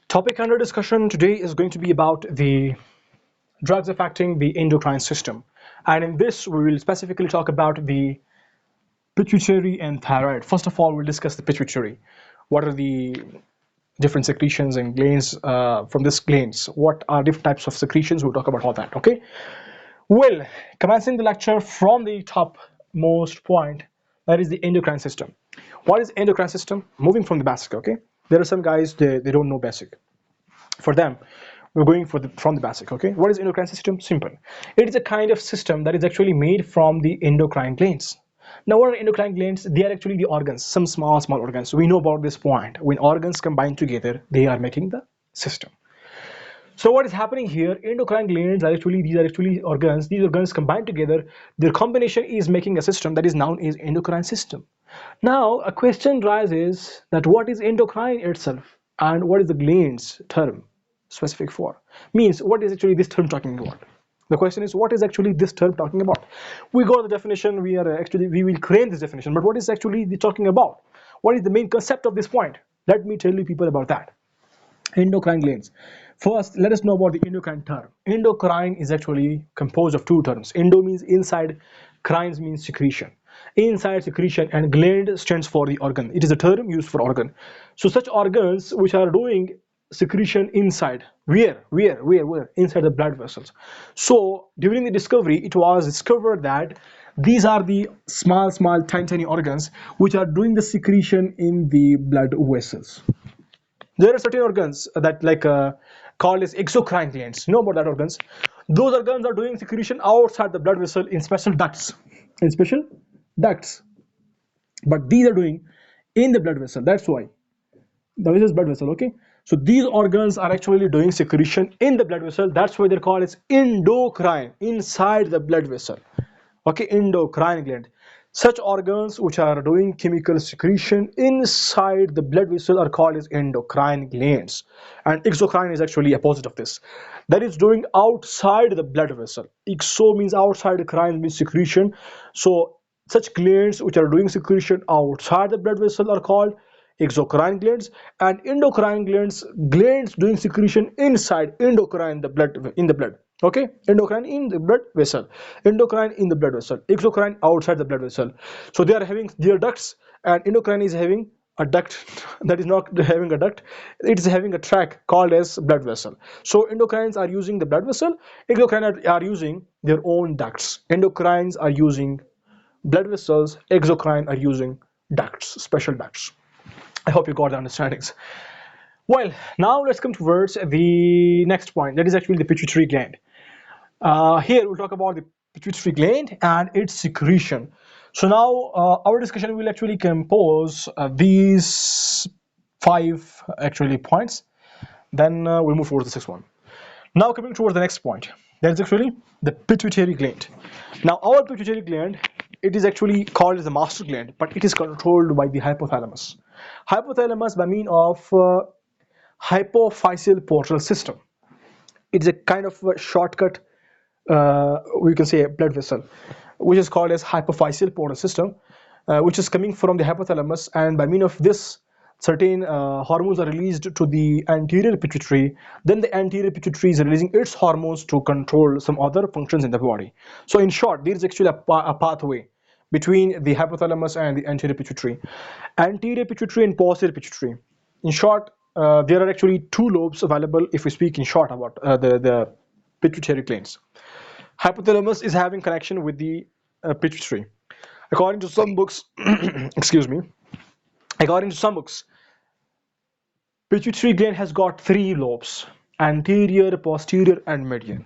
Topic under discussion today is going to be about the drugs affecting the endocrine system. And in this, we will specifically talk about the pituitary and thyroid. First of all, we'll discuss the pituitary. What are the different secretions and glands from this glands? What are different types of secretions? We'll talk about all that, okay? Well, commencing the lecture from the topmost point, that is the endocrine system. What is endocrine system? Moving from the basic, okay? There are some guys, they don't know basic. For them, we're going from the basic, okay? What is endocrine system? Simple. It is a kind of system that is actually made from the endocrine glands. Now, what are endocrine glands? They are actually the organs, some small organs. We know about this point. When organs combine together, they are making the system. So what is happening here? Endocrine glands are actually, these are actually organs. These organs combined together, their combination is making a system that is known as endocrine system. Now, a question rises that what is endocrine itself and what is the glands term specific for? Means, what is actually this term talking about? The question is, what is actually this term talking about? We got the definition, we will create this definition, but what is actually the talking about? What is the main concept of this point? Let me tell you people about that. Endocrine glands. First, let us know about the endocrine term. Endocrine is actually composed of two terms. Endo means inside, crines means secretion. Inside secretion, and gland stands for the organ. It is a term used for organ. So such organs which are doing secretion inside, where? Inside the blood vessels. So during the discovery, it was discovered that these are the small, tiny organs which are doing the secretion in the blood vessels. There are certain organs that called as exocrine glands. You know about that organs? Those organs are doing secretion outside the blood vessel in special ducts. But these are doing in the blood vessel. That's why. Now this is blood vessel, okay? So these organs are actually doing secretion in the blood vessel. That's why they're called as endocrine, inside the blood vessel. Okay, endocrine gland. Such organs which are doing chemical secretion inside the blood vessel are called as endocrine glands. And exocrine is actually opposite of this. That is doing outside the blood vessel. Exo means outside, crine means secretion. So such glands which are doing secretion outside the blood vessel are called exocrine glands, and endocrine glands doing secretion inside endocrine, in the blood. Okay, endocrine in the blood vessel, endocrine in the blood vessel, exocrine outside the blood vessel. So they are having their ducts, and endocrine is having a duct that is not having a duct, it is having a tract called as blood vessel. So endocrines are using the blood vessel, exocrine are using their own ducts. Endocrines are using blood vessels, exocrine are using ducts, special ducts. I hope you got the understandings. Well, now let's come towards the next point, that is actually the pituitary gland. Here we'll talk about the pituitary gland and its secretion. So now our discussion will actually compose these 5 actually points. Then we'll move towards the 6th one. Now coming towards the next point, that is actually the pituitary gland. Now our pituitary gland, it is actually called as the master gland, but it is controlled by the hypothalamus. Hypothalamus by means of hypophyseal portal system. It's a kind of a shortcut, we can say a blood vessel, which is called as hypophyseal portal system, which is coming from the hypothalamus, and by means of this, certain hormones are released to the anterior pituitary. Then the anterior pituitary is releasing its hormones to control some other functions in the body. So in short, there is actually a pathway between the hypothalamus and the anterior pituitary. Anterior pituitary and posterior pituitary. In short, there are actually 2 lobes available if we speak in short about the pituitary glands. Hypothalamus is having connection with the pituitary. According to some books, according to some books, pituitary gland has got 3 lobes: anterior, posterior, and median.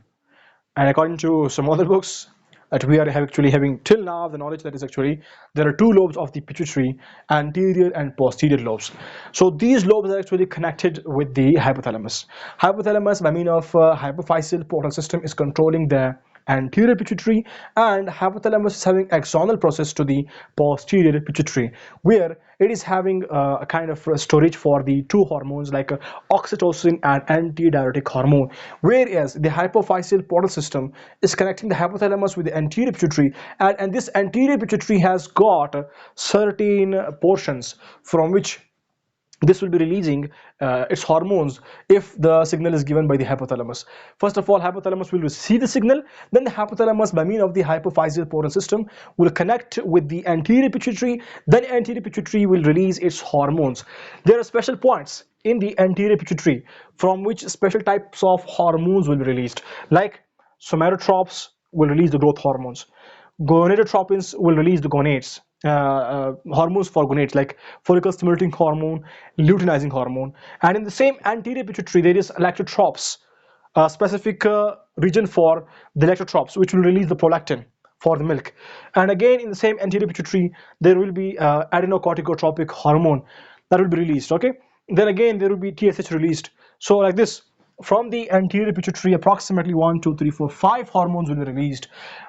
And according to some other books that we are actually having till now, the knowledge that is actually there are 2 lobes of the pituitary, anterior and posterior lobes. So these lobes are actually connected with the hypothalamus. Hypothalamus by means of hypophyseal portal system is controlling the anterior pituitary, and hypothalamus is having axonal process to the posterior pituitary, where it is having a kind of storage for the 2 hormones like oxytocin and antidiuretic hormone, whereas the hypophyseal portal system is connecting the hypothalamus with the anterior pituitary, and this anterior pituitary has got certain portions from which this will be releasing its hormones if the signal is given by the hypothalamus. First of all, hypothalamus will receive the signal, then the hypothalamus by means of the hypophyseal portal system will connect with the anterior pituitary, then anterior pituitary will release its hormones. There are special points in the anterior pituitary from which special types of hormones will be released, like somatotropes will release the growth hormones. Gonadotropins will release the gonads, hormones for gonads like follicle stimulating hormone, luteinizing hormone. And in the same anterior pituitary, there is lactotropes, a specific region for the lactotropes, which will release the prolactin for the milk. And again, in the same anterior pituitary, there will be adrenocorticotropic hormone that will be released. Okay. Then again, there will be TSH released. So like this, from the anterior pituitary, approximately 1, 2, 3, 4, 5 hormones will be released.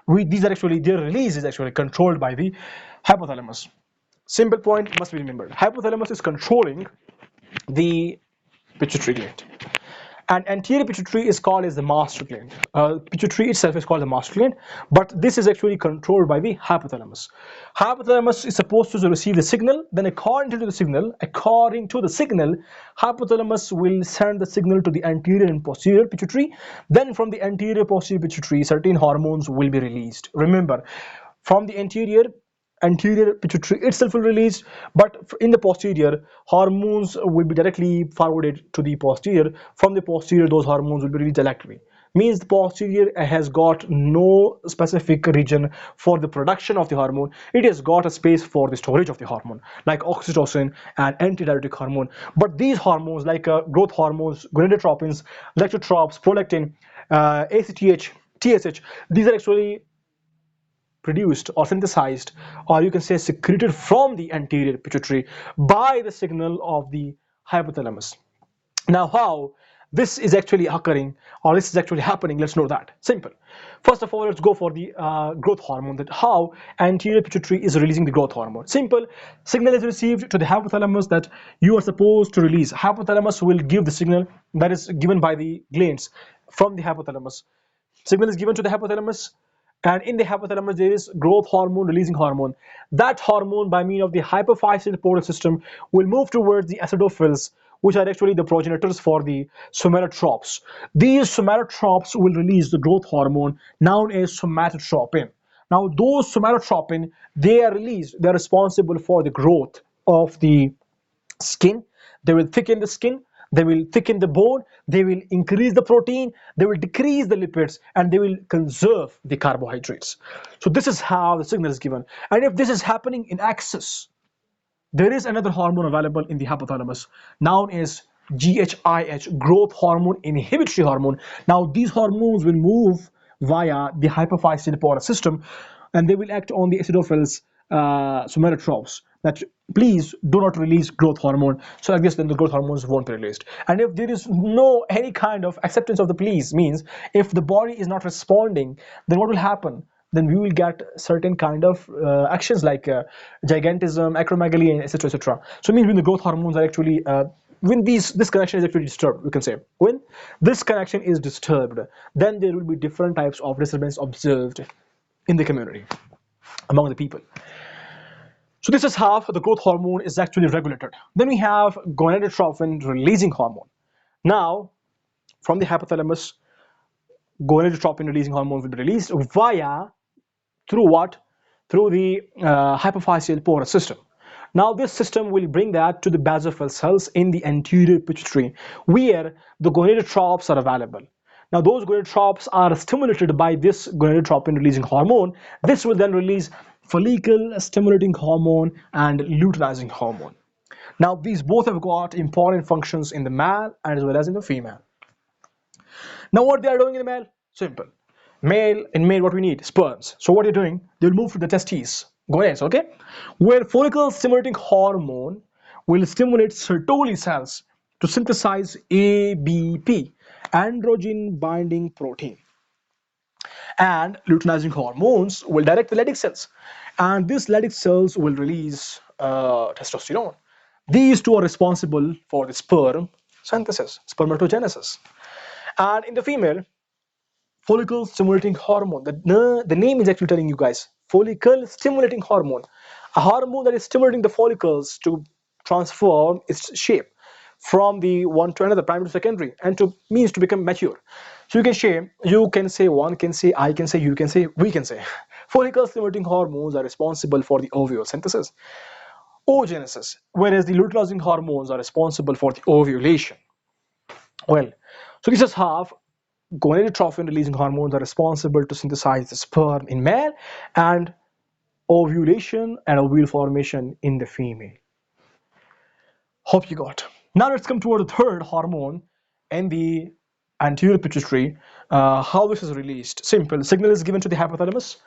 These are actually, their release is actually controlled by the hypothalamus. Simple point must be remembered. Hypothalamus is controlling the pituitary gland. And anterior pituitary is called as the master gland. Pituitary itself is called the master gland, but this is actually controlled by the hypothalamus. Hypothalamus is supposed to receive the signal, then according to the signal, hypothalamus will send the signal to the anterior and posterior pituitary. Then from the anterior posterior pituitary, certain hormones will be released. Remember, from the anterior pituitary itself will release, but in the posterior, hormones will be directly forwarded to the posterior. From the posterior, those hormones will be released electively. Means the posterior has got no specific region for the production of the hormone. It has got a space for the storage of the hormone, like oxytocin and antidiuretic hormone. But these hormones, like growth hormones, gonadotropins, lactotropes, prolactin, ACTH, TSH, these are actually produced or synthesized, or you can say secreted from the anterior pituitary by the signal of the hypothalamus. Now, how this is actually occurring or this is actually happening, let's know that. Simple. First of all, let's go for the growth hormone, that how anterior pituitary is releasing the growth hormone. Simple. Signal is received to the hypothalamus that you are supposed to release. Hypothalamus will give the signal that is given by the glands from the hypothalamus. Signal is given to the hypothalamus, and in the hypothalamus there is growth hormone releasing hormone. That hormone by means of the hypophyseal portal system will move towards the acidophils, which are actually the progenitors for the somatotropes. These somatotropes will release the growth hormone known as somatotropin. Now those somatotropin, they are released, they are responsible for the growth of the skin. They will thicken the skin, they will thicken the bone, they will increase the protein, they will decrease the lipids, and they will conserve the carbohydrates. So this is how the signal is given. And if this is happening in excess, there is another hormone available in the hypothalamus known as GHIH, growth hormone inhibitory hormone. Now these hormones will move via the hypophyseal portal system, and they will act on the acidophils, somatotropes, that please do not release growth hormone. So I guess then the growth hormones won't be released. And if there is no any kind of acceptance of the please, means if the body is not responding, then what will happen? Then we will get certain kind of actions like gigantism, acromegaly, and etc. etc. So it means when the growth hormones are actually when this connection is actually disturbed, we can say when this connection is disturbed, then there will be different types of disturbance observed in the community among the people. So this is how the growth hormone is actually regulated. Then we have gonadotropin releasing hormone. Now, from the hypothalamus, gonadotropin releasing hormone will be released via through what? Through the hypophyseal porous system. Now this system will bring that to the basophil cells in the anterior pituitary, where the gonadotropes are available. Now those gonadotropes are stimulated by this gonadotropin releasing hormone. This will then release follicle stimulating hormone and luteinizing hormone. Now these both have got important functions in the male as well as in the female. Now what they are doing in the male? Simple. In male, what we need? Sperms. So what they're doing? They'll move to the testes, gonads, okay? Where follicle stimulating hormone will stimulate Sertoli cells to synthesize ABP, androgen binding protein. And luteinizing hormones will direct the Leydig cells. And these Leydig cells will release testosterone. These two are responsible for the sperm synthesis, spermatogenesis. And in the female, follicle stimulating hormone. The name is actually telling you guys, follicle stimulating hormone. A hormone that is stimulating the follicles to transform its shape from the one to another, primary to secondary, and to means to become mature. So you can say, one can say, I can say, you can say, we can say. Follicle stimulating hormones are responsible for the ovule synthesis, oogenesis, whereas the luteinizing hormones are responsible for the ovulation. Well, so this is how gonadotropin releasing hormones are responsible to synthesize the sperm in male and ovulation and ovule formation in the female. Hope you got. Now let's come toward the third hormone in the anterior pituitary. How this is released? Simple. Signal is given to the hypothalamus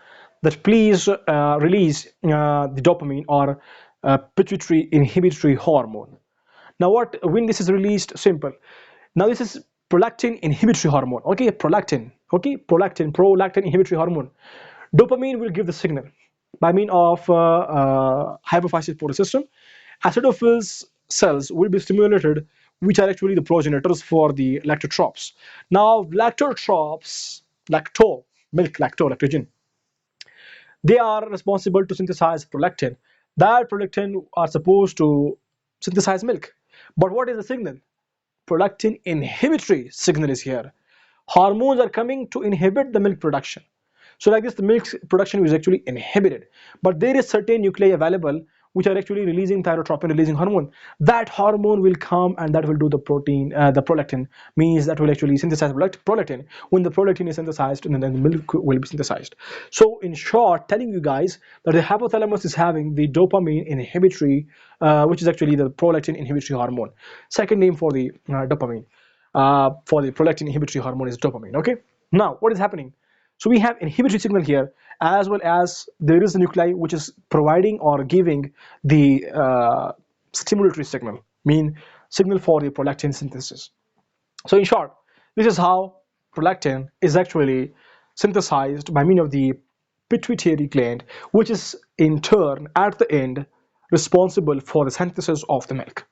that please release the dopamine or pituitary inhibitory hormone. Now when this is released? Simple. Now this is prolactin inhibitory hormone. Okay, prolactin. Okay, prolactin inhibitory hormone. Dopamine will give the signal by means of hypophyseal portal system. Acidophils cells will be stimulated, which are actually the progenitors for the lactotropes. Now, lactotropes, lactogen, they are responsible to synthesize prolactin. That prolactin are supposed to synthesize milk. But what is the signal? Prolactin inhibitory signal is here. Hormones are coming to inhibit the milk production. So like this, the milk production is actually inhibited. But there is certain nuclei available which are actually releasing thyrotropin releasing hormone. That hormone will come and that will do the prolactin, means that will actually synthesize prolactin. When the prolactin is synthesized, and then the milk will be synthesized. So in short, telling you guys that the hypothalamus is having the dopamine inhibitory, which is actually the prolactin inhibitory hormone. Second name for the dopamine, for the prolactin inhibitory hormone is dopamine. Okay. Now what is happening? So we have inhibitory signal here, as well as there is a nuclei which is providing or giving the stimulatory signal, mean signal for the prolactin synthesis. So in short, this is how prolactin is actually synthesized by means of the pituitary gland, which is in turn at the end responsible for the synthesis of the milk.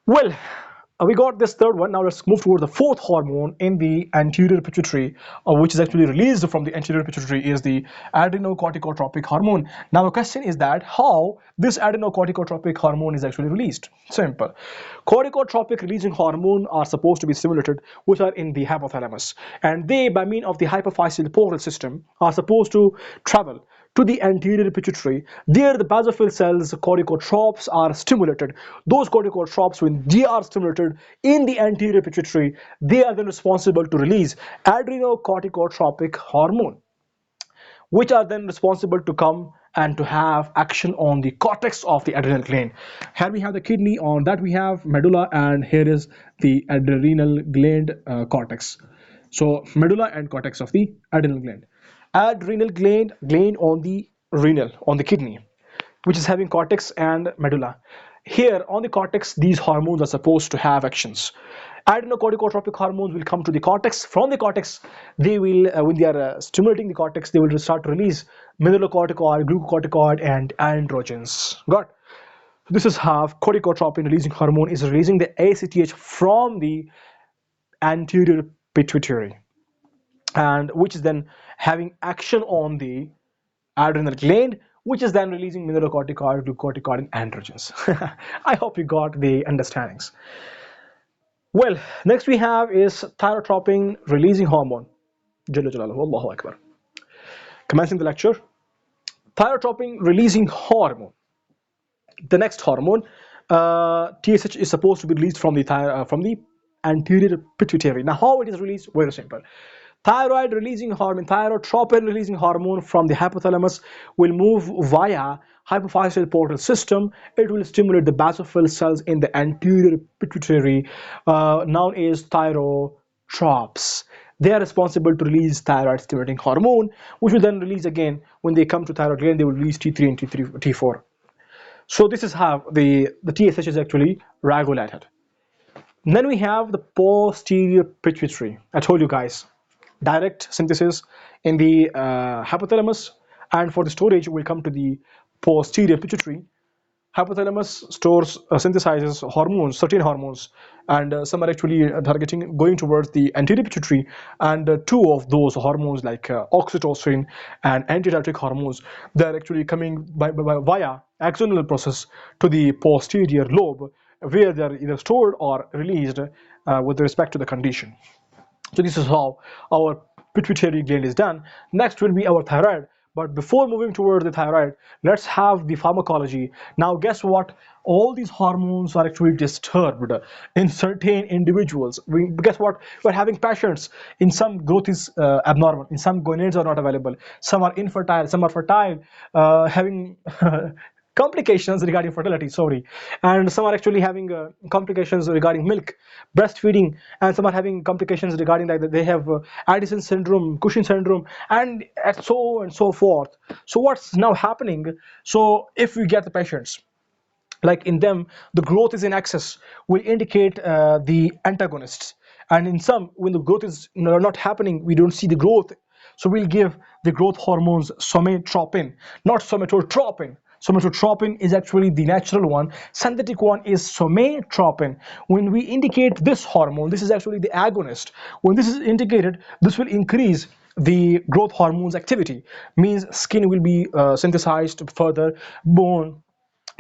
Well, we got this third one. Now let's move toward the fourth hormone in the anterior pituitary, which is actually released from the anterior pituitary, is the adrenocorticotropic hormone. Now the question is that how this adrenocorticotropic hormone is actually released. Simple. Corticotropic releasing hormone are supposed to be stimulated, which are in the hypothalamus, and they, by means of the hypophyseal portal system, are supposed to travel to the anterior pituitary. There the basophil cells, corticotropes, are stimulated. Those corticotropes, when they are stimulated in the anterior pituitary, they are then responsible to release adrenocorticotropic hormone, which are then responsible to come and to have action on the cortex of the adrenal gland. Here we have the kidney, on that we have medulla, and here is the adrenal gland cortex. So medulla and cortex of the adrenal gland. Adrenal gland on the renal, on the kidney, which is having cortex and medulla. Here on the cortex, these hormones are supposed to have actions. Adrenocorticotropic hormones will come to the cortex. From the cortex, they will, when they are stimulating the cortex, they will start to release mineralocorticoid, glucocorticoid, and androgens. Got? So this is how corticotropin releasing hormone is releasing the ACTH from the anterior pituitary, and which is then having action on the adrenal gland, which is then releasing mineralocorticoid, glucocorticoid, and androgens. I hope you got the understandings. Well, next we have is thyrotropin releasing hormone. Jalla Jalaluhu, Allahu Akbar. Commencing the lecture, thyrotropin releasing hormone. The next hormone, TSH, is supposed to be released from the anterior pituitary. Now, how it is released? Very simple. Thyroid releasing hormone, thyrotropin releasing hormone from the hypothalamus will move via hypophyseal portal system. It will stimulate the basophil cells in the anterior pituitary, known as thyrotropes. They are responsible to release thyroid stimulating hormone, which will then release again when they come to thyroid gland. They will release T3 and T4. So this is how the TSH is actually regulated. Then we have the posterior pituitary. I told you guys, direct synthesis in the hypothalamus, and for the storage we'll come to the posterior pituitary. Hypothalamus stores, synthesizes hormones, certain hormones, and some are actually going towards the anterior pituitary, and two of those hormones, like oxytocin and antidiuretic hormones, they're actually coming via axonal process to the posterior lobe, where they are either stored or released with respect to the condition. So this is how our pituitary gland is done. Next will be our thyroid. But before moving toward the thyroid, let's have the pharmacology. Now, guess what? All these hormones are actually disturbed in certain individuals. Guess what? We're having patients. In some, growth is abnormal. In some, gonads are not available. Some are infertile. Some are fertile, having complications regarding fertility, sorry, and some are actually having complications regarding milk breastfeeding, and some are having complications regarding that they have Addison syndrome, Cushing syndrome, and so and so forth. So what's now happening? So if we get the patients, like in them the growth is in excess, will indicate the antagonists, and in some, when the growth is not happening, we don't see the growth, so we'll give the growth hormones somatotropin, not somatotropin. Somatotropin is actually the natural one. Synthetic one is somatotropin. When we indicate this hormone, this is actually the agonist. When this is indicated, this will increase the growth hormones activity. Means skin will be synthesized further, bone,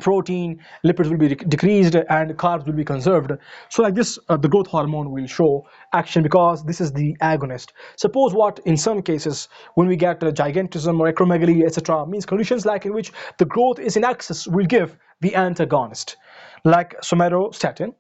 protein, lipids will be decreased, and carbs will be conserved. So like this, the growth hormone will show action because this is the agonist. Suppose what, in some cases, when we get gigantism or acromegaly, etc., means conditions like in which the growth is in excess, will give the antagonist, like somatostatin.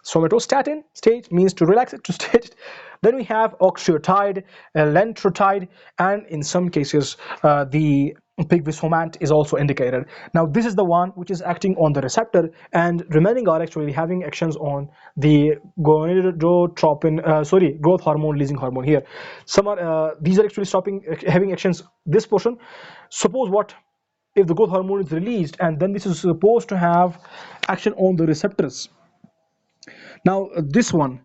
Somatostatin state means to relax it, to state. Then we have octreotide, lentrotide, and in some cases the pigvisomant is also indicated. Now this is the one which is acting on the receptor, and remaining are actually having actions on the gonadotropin, growth hormone releasing hormone here. Some are these are actually stopping having actions this portion. Suppose what, if the growth hormone is released, and then this is supposed to have action on the receptors. Now this one,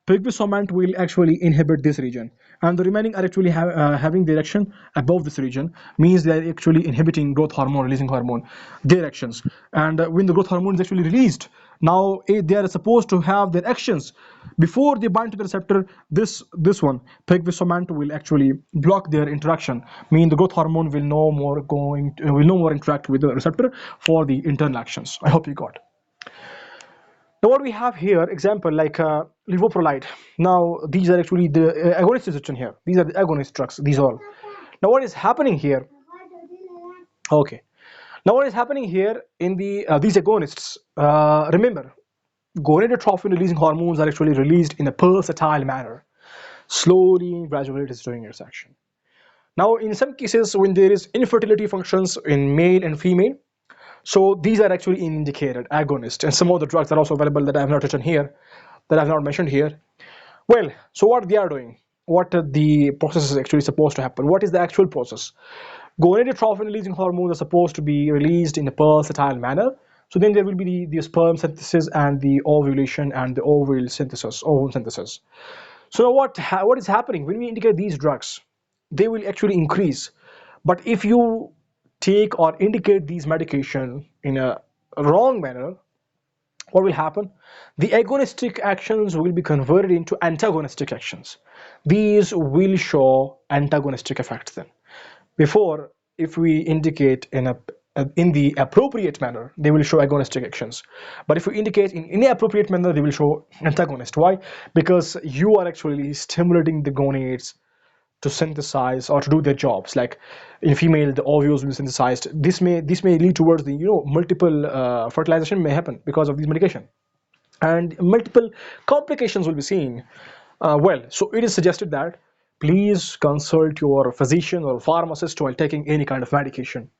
pigvisomant, will actually inhibit this region, and the remaining are actually having direction above this region, means they are actually inhibiting growth hormone releasing hormone directions. And when the growth hormone is actually released, now they are supposed to have their actions before they bind to the receptor. This one, pigvisomant, will actually block their interaction, mean the growth hormone will no more interact with the receptor for the internal actions. I hope you got. Now what we have here, example like levoprolide. Now these are actually the agonist is written here. These are the agonist drugs, these all. Now what is happening here? Okay. Now what is happening here in the these agonists? Remember, gonadotropin releasing hormones are actually released in a pulsatile manner. Slowly and gradually it is doing its action. Now in some cases, when there is infertility functions in male and female, so these are actually indicated agonists, and some of the drugs are also available that I have not written here, that I have not mentioned here. Well, so what they are doing, what the process is actually supposed to happen, what is the actual process? Gonadotropin releasing hormones are supposed to be released in a pulsatile manner. So then there will be the sperm synthesis and the ovulation and the ovum synthesis. So now what is happening when we indicate these drugs? They will actually increase. But if you take or indicate these medication in a wrong manner, what will happen? The agonistic actions will be converted into antagonistic actions. These will show antagonistic effects then. Before, if we indicate in the appropriate manner, they will show agonistic actions. But if we indicate in inappropriate manner, they will show antagonist. Why? Because you are actually stimulating the gonads to synthesize or to do their jobs. Like in female, the ovules will be synthesized. This may lead towards the multiple fertilization may happen because of these medication, and multiple complications will be seen. Well, so it is suggested that please consult your physician or pharmacist while taking any kind of medication.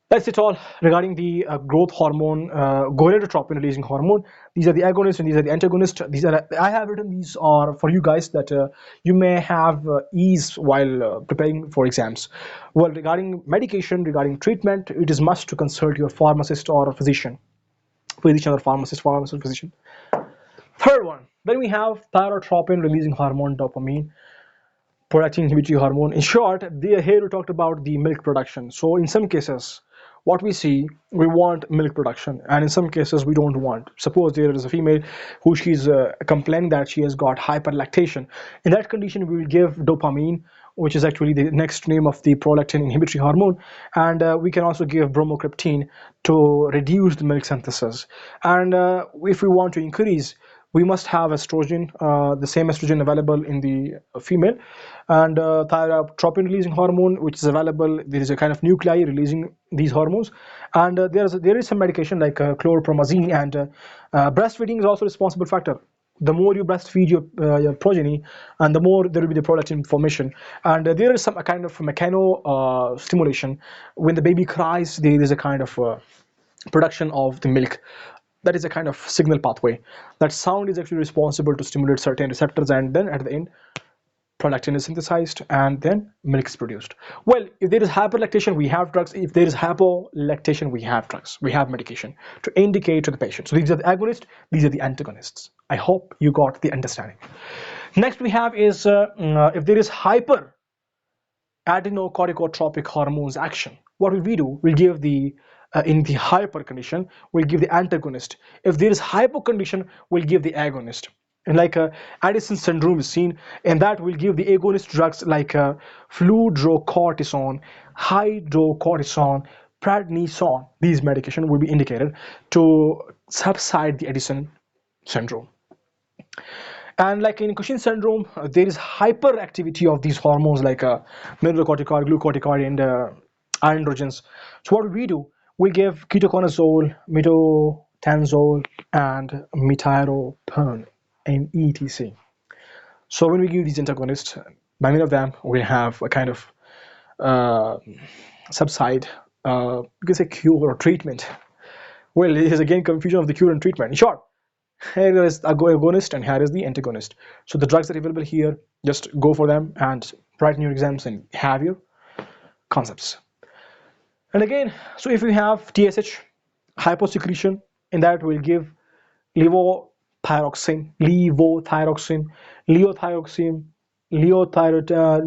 That's it all regarding the growth hormone, gonadotropin releasing hormone. These are the agonists and these are the antagonists. I have written these are for you guys that you may have ease while preparing for exams. Well, regarding medication, regarding treatment, it is must to consult your pharmacist or physician or pharmacist, physician. Third one, then we have thyrotropin releasing hormone, dopamine producing inhibitory hormone. In short, here we talked about the milk production. So in some cases, what we see, we want milk production, and in some cases we don't want. Suppose there is a female who she's complaining that she has got hyperlactation. In that condition, we will give dopamine which is actually the next name of the prolactin inhibitory hormone, and we can also give bromocriptine to reduce the milk synthesis. And if we want to increase, we must have estrogen, the same estrogen available in the female, and thyrotropin releasing hormone, which is available. There is a kind of nuclei releasing these hormones, and there is some medication like chlorpromazine, and breastfeeding is also a responsible factor. The more you breastfeed your progeny, and the more there will be the prolactin formation. And there is some kind of mechano stimulation. When the baby cries, there is a kind of production of the milk. That is a kind of signal pathway. That sound is actually responsible to stimulate certain receptors, and then at the end, prolactin is synthesized, and then milk is produced. Well, if there is hyperlactation, we have drugs. If there is hypolactation, we have drugs. We have medication to indicate to the patient. So these are the agonists, these are the antagonists. I hope you got the understanding. Next we have is if there is hyper adrenocorticotropic hormones action, what will we do? We'll give the in the hyper condition, we'll give the antagonist. If there is hypo condition, we'll give the agonist. And like Addison syndrome is seen, and that will give the agonist drugs like fludrocortisone, hydrocortisone, prednisone. These medication will be indicated to subside the Addison syndrome. And like in Cushing syndrome, there is hyperactivity of these hormones like mineralocorticoid, glucocorticoid, and androgens. So what we do? We give ketoconazole, metotanzole, and methyropone, and etc. So when we give these antagonists, by many of them, we have a kind of subside, you can say cure or treatment. Well, it is again confusion of the cure and treatment. In short, here is the agonist and here is the antagonist. So the drugs that are available here, just go for them and write in your exams and have your concepts. And again, so if we have TSH, hyposecretion, in that we'll give levothyroxine, leothyroxine,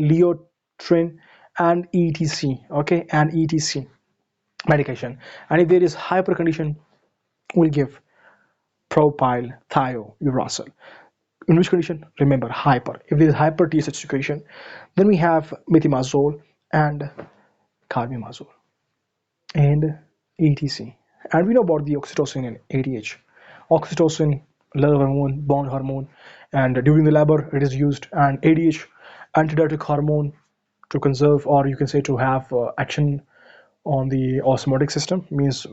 leotrin, and etc. Okay, and etc. medication. And if there is hypercondition, we'll give propyl thiouracil. In which condition? Remember, hyper. If there is hyper TSH secretion, then we have methimazole and carbimazole and etc. And we know about the oxytocin and ADH. Oxytocin, love hormone, bond hormone, and during the labor it is used. And ADH, antidiuretic hormone, to conserve, or you can say to have action on the osmotic system, means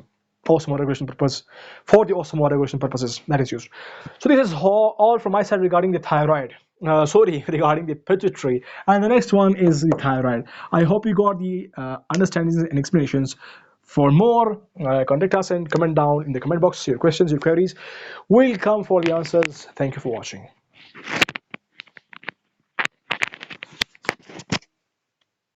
osmoregulation purpose, for the osmoregulation purposes that is used. So this is all from my side regarding the thyroid. Regarding the pituitary, and the next one is the thyroid. I hope you got the understandings and explanations. For more, contact us and comment down in the comment box your questions, your queries. We'll come for the answers. Thank you for watching.